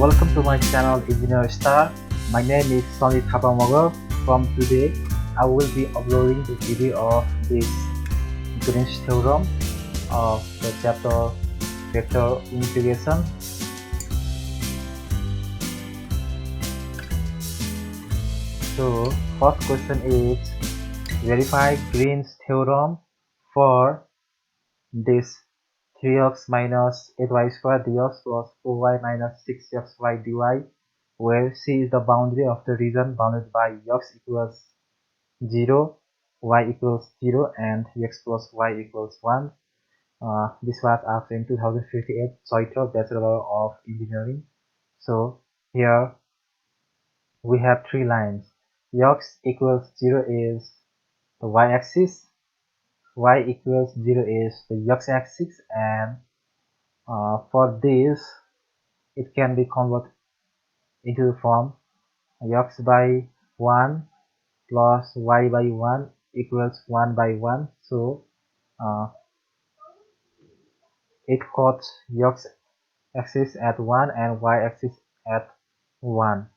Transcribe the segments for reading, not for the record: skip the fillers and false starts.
welcome to my channel Engineer Star. My name is Sonny Thapamogo. From today, I will be uploading the video of this Green's theorem of the chapter vector integration. So, first question is verify Green's theorem for this 3x minus 8y square dx plus 4y minus 6xy dy, where C is the boundary of the region bounded by x equals 0, y equals 0 and x plus y equals 1. This was asked in 2058 Chaitra Bachelor of Engineering. So here we have three lines. X equals 0 is the y-axis, y equals 0 is the x-axis, and for this it can be converted into the form x by 1 plus y by 1 equals 1 by 1. So it cuts x axis at 1 and y axis at 1.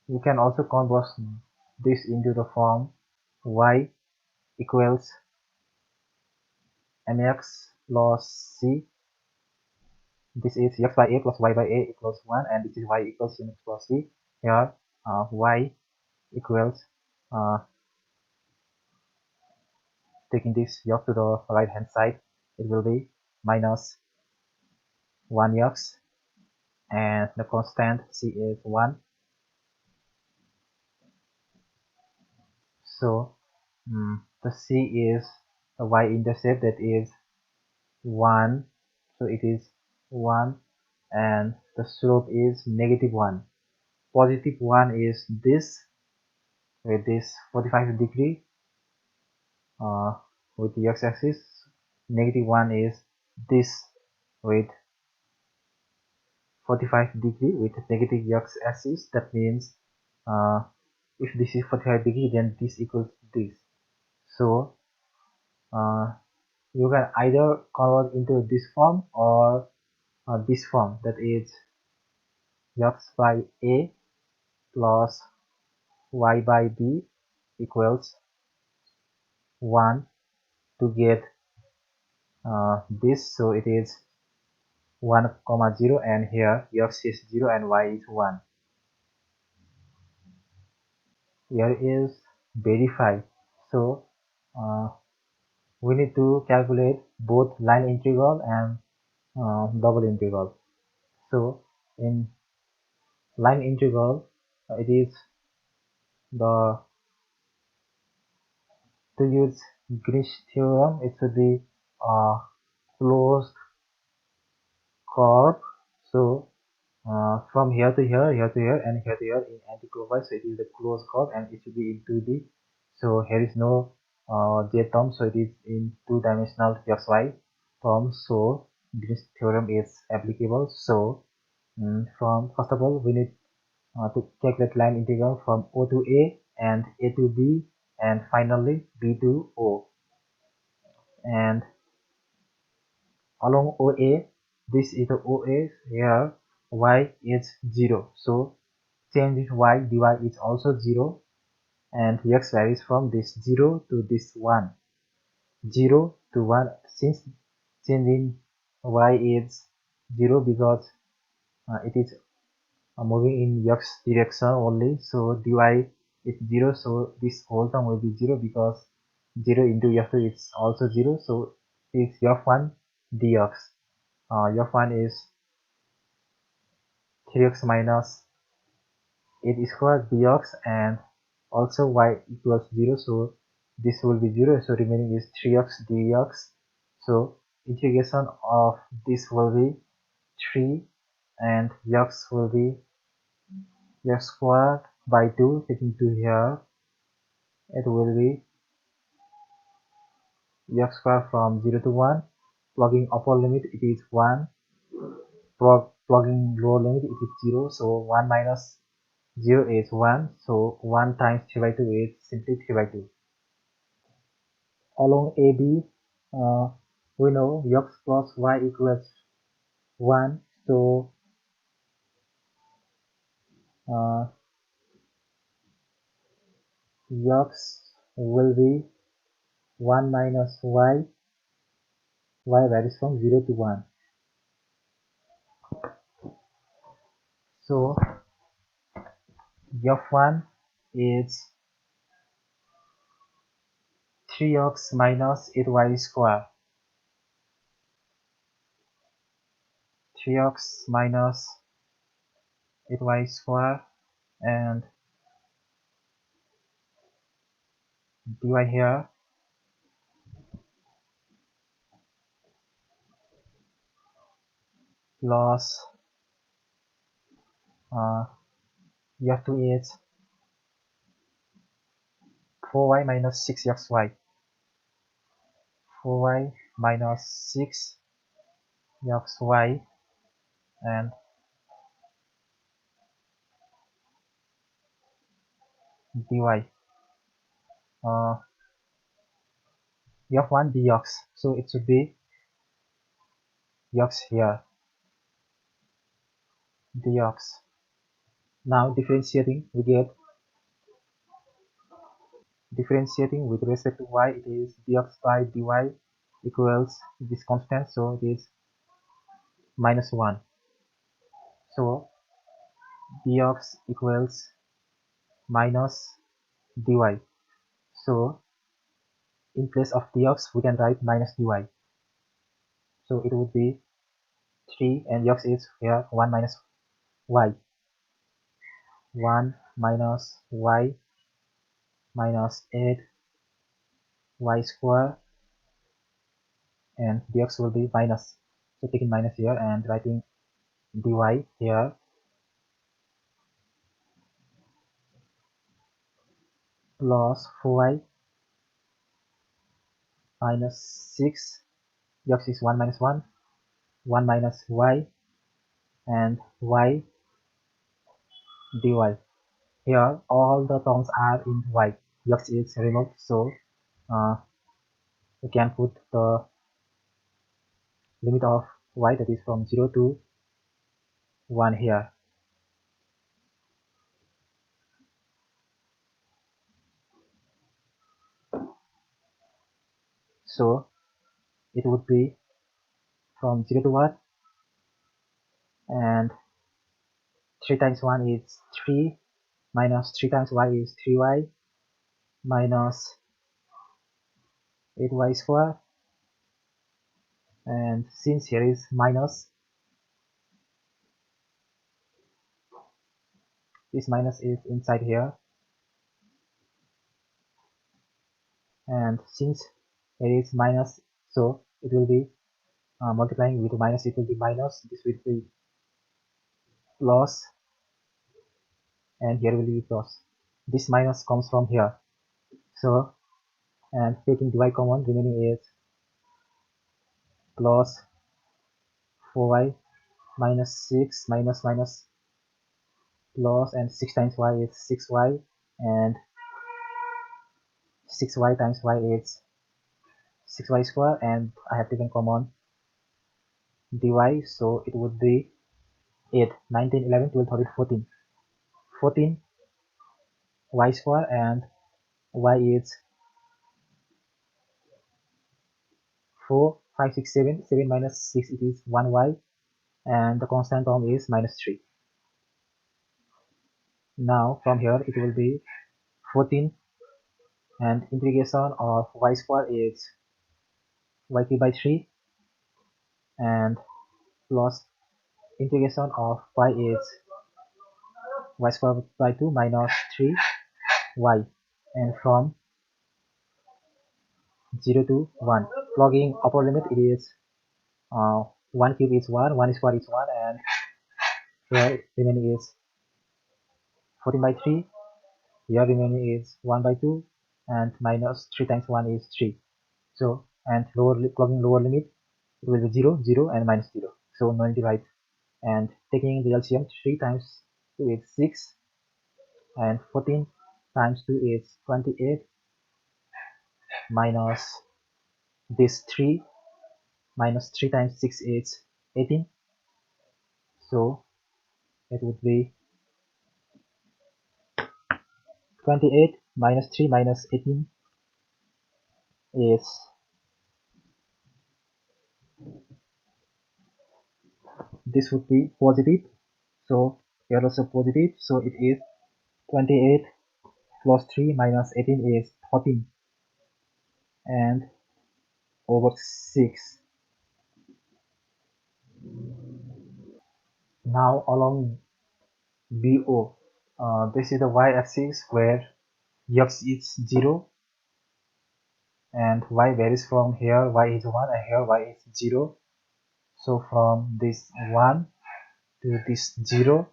You can also convert this into the form y equals mx plus c. This is x by a plus y by a equals 1, and this is y equals mx plus c. Here y equals taking this x to the right hand side, it will be minus 1x, and the constant c is 1. So the c is the y-intercept, that is 1, so it is 1, and the slope is negative 1. Positive 1 is this with this 45 degree with the x-axis. Negative 1 is this with 45 degree with negative x-axis. That means if this is 45 degree, then this equals this. So you can either convert into this form or this form, that is x by a plus y by b equals 1 to get this. So it is 1 comma 0, and here x is 0 and y is 1. Here is verify. So we need to calculate both line integral and double integral. So in line integral, it is to use Green's theorem, it should be a closed curve. So from here to here, here to here, and here to here in anticlockwise, so it is the closed curve, and it should be in 2D. So here is no z term, so it is in two-dimensional xy term. So Green's theorem is applicable. So from first of all, we need to calculate line integral from O to A and A to B, and finally B to O. And along OA, this is the OA, here y is 0. So change y dy is also 0, and x varies from this 0 to this 1. 0 to 1, since changing y is 0 because it is moving in x direction only, so dy is 0, so this whole term will be 0 because 0 into f2 is also 0, so it's f1 dx. F1 is 3x minus 8 square dx, and also y equals 0, so this will be 0, so remaining is 3x dx. So integration of this will be 3, and x will be x squared by 2, taking 2 here, it will be x squared from 0 to 1. Plugging upper limit, it is 1. Plugging lower limit, it is 0. So 1 minus 0 is 1. So 1 times 3 by 2 is simply 3 by 2. Along AB, we know x plus y equals 1, so x will be 1 minus y varies from 0 to 1. So f1 is 3x minus 8y square. 3x minus 8y square and dy here plus f2 is 4y minus 6xy. 4y minus 6xy and dy. F1 dx, so it should be x here, dx. Now differentiating, we get differentiating with respect to y, it is dx by dy equals this constant, so it is minus 1. So dx equals minus dy. So in place of dx, we can write minus dy. So it would be 3 and x is here 1 minus y. 1 minus y minus 8y square and dx will be minus. So taking minus here and writing dy here plus 4y minus 6, x is 1 minus 1, 1 minus y and y dy. Here all the terms are in y, x is removed, so we can put the limit of y, that is from 0 to 1 here. So it would be from 0 to 1 and 3 times 1 is 3 minus 3 times y is 3y minus 8y square, and since here is minus, this minus is inside here, and since here is minus, so it will be multiplying with minus, it will be minus, this will be plus, and here will be plus. This minus comes from here, so and taking dy common, remaining is plus 4y minus 6 minus minus plus, and 6 times y is 6y and 6y times y is 6y square, and I have taken common dy, so it would be 8, 19, 11, 12, 13, 14. 14 y square and y is 4, 5, 6, 7. 7 minus 6, it is 1y, and the constant term is minus 3. Now from here it will be 14 and integration of y square is y cube by 3 and plus integration of y is y square by 2 minus 3y, and from 0 to 1, plugging upper limit, it is 1 cube is 1, 1 square is 1, and here remaining is 14 by 3, here remaining is 1 by 2, and minus 3 times 1 is 3. So and plugging lower limit, it will be 0, 0 and minus 0, so no need to write. And taking the LCM, 3 times 2 is 6 and 14 times 2 is 28 minus this 3 minus 3 times 6 is 18 So it would be 28 minus 3 minus 18 is, this would be positive, so here also positive, so it is 28 plus 3 minus 18 is 13 and over 6. Now along BO, this is the y-axis where x is 0 and y varies from here, y is 1 and here y is 0. So from this 1 to this 0,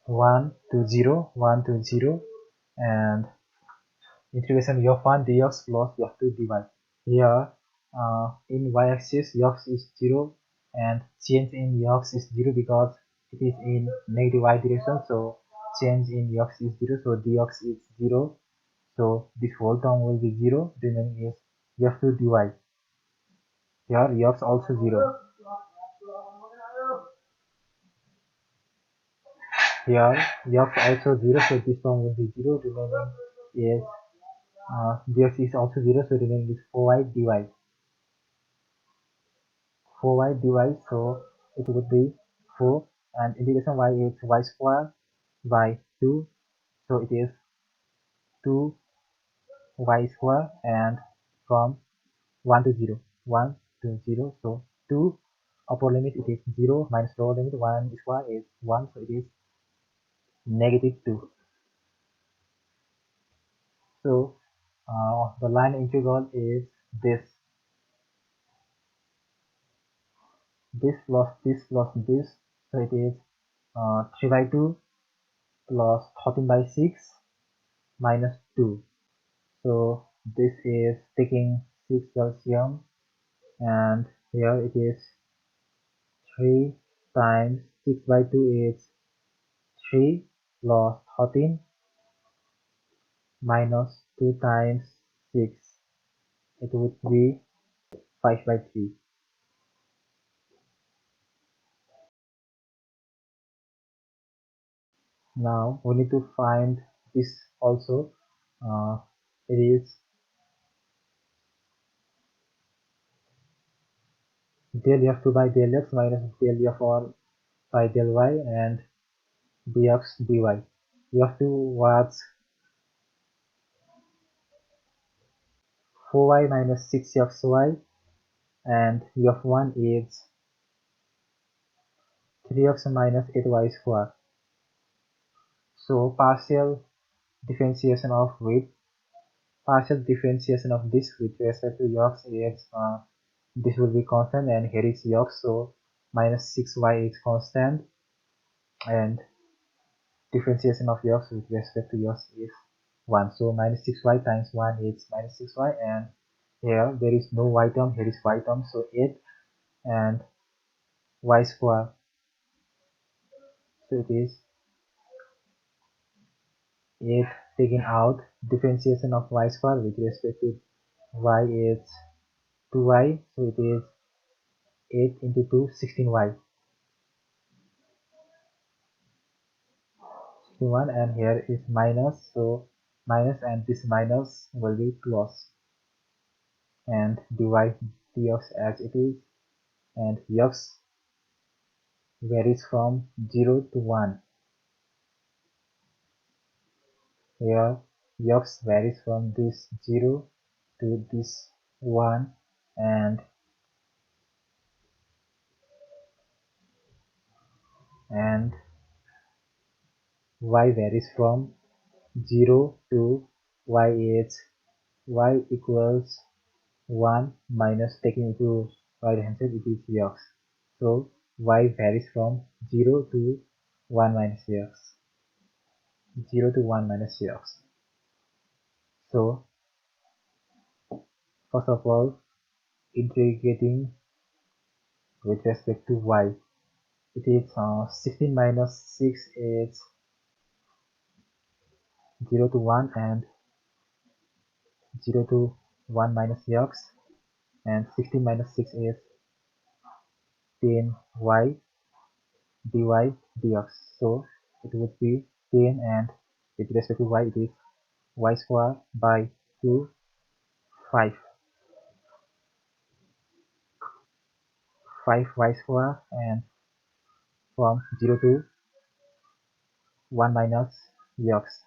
1 to 0, 1 to 0, and integration f1 dx plus f2 dy. Here in y-axis x is 0 and change in x is 0 because it is in negative y direction, so change in x is 0, so dx is 0, so this whole term will be 0, remaining is f2 dy. Here x also 0, here x also 0, so this term will be 0, remaining is dx is also 0, so remaining is 4y dy. 4y dy, so it would be 4 and integration y is y square by 2, so it is 2y square and from 1 to 0, 1 to 0, so 2 upper limit it is 0 minus lower limit 1 square is 1, so it is negative 2. So the line integral is this plus this plus this, so it is 3 by 2 plus 13 by 6 minus 2. So this is taking 6 LCM and here it is 3 times 6 by 2 is 3 plus 13 minus 2 times 6, it would be 5 by 3. Now we need to find this also. It is del f2 by del x minus del f1 by del y and dx dy. f2 was 4y minus 6xy and f1 is 3x minus 8y square. So partial differentiation of this with respect to x is this will be constant and here is x, so minus 6y is constant and differentiation of x with respect to x is 1, so minus 6y times 1 is minus 6y and here there is no y term, here is y term, so 8 and y square, so it is 8 taken out, differentiation of y square with respect to y is 2y, so it is 8 into 2 16y, 61 and here is minus, so minus and this minus will be plus and divide dx as it is and x varies from 0 to 1. Here x varies from this 0 to this 1 and y varies from 0 to y is y equals 1 minus taking into right hand side it is x. So y varies from 0 to 1 minus x. 0 to 1 minus x. So first of all, integrating with respect to y, it is 16 minus 6 is 0 to 1 and 0 to 1 minus x and 16 minus 6 is 10y dy dx. So it would be 10, and with respect to y it is y square by 2, 5. 5y square, and from 0 to 1 minus x.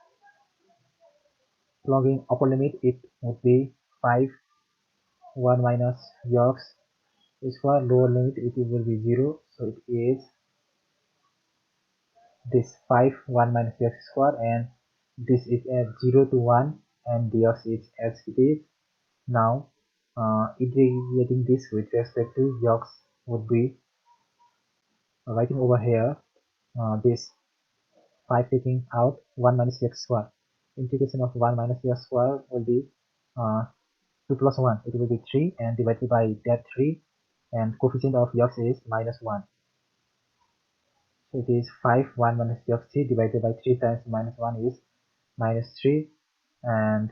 Plugging upper limit, it would be 5 1 minus x square. Lower limit it will be 0, so it is this 5 1 minus x square, and this is at 0 to 1, and dx is as it is. Now integrating this with respect to x would be writing over here this 5 taking out 1 minus x square. Integration of 1 minus x square will be 2 plus 1, it will be 3, and divided by that 3, and coefficient of x is minus 1. So it is 5 1 minus x 3 divided by 3 times minus 1 is minus 3, and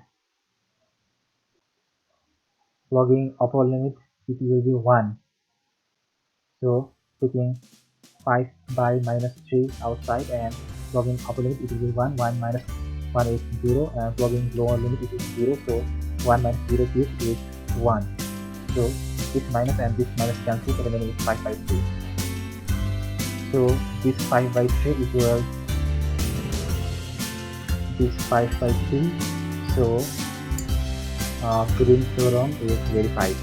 plugging upper limit it will be 1. So taking 5 by minus 3 outside, and plugging upper limit it will be 1. 1 minus 1 is 0, and plugging lower limit it is 0. So 1 minus 0 cubed is 1. So this minus and this minus cancel, so the remaining is 5 by 3. So this 5 by 3 equals this 5 by 3. So Green's theorem is verified.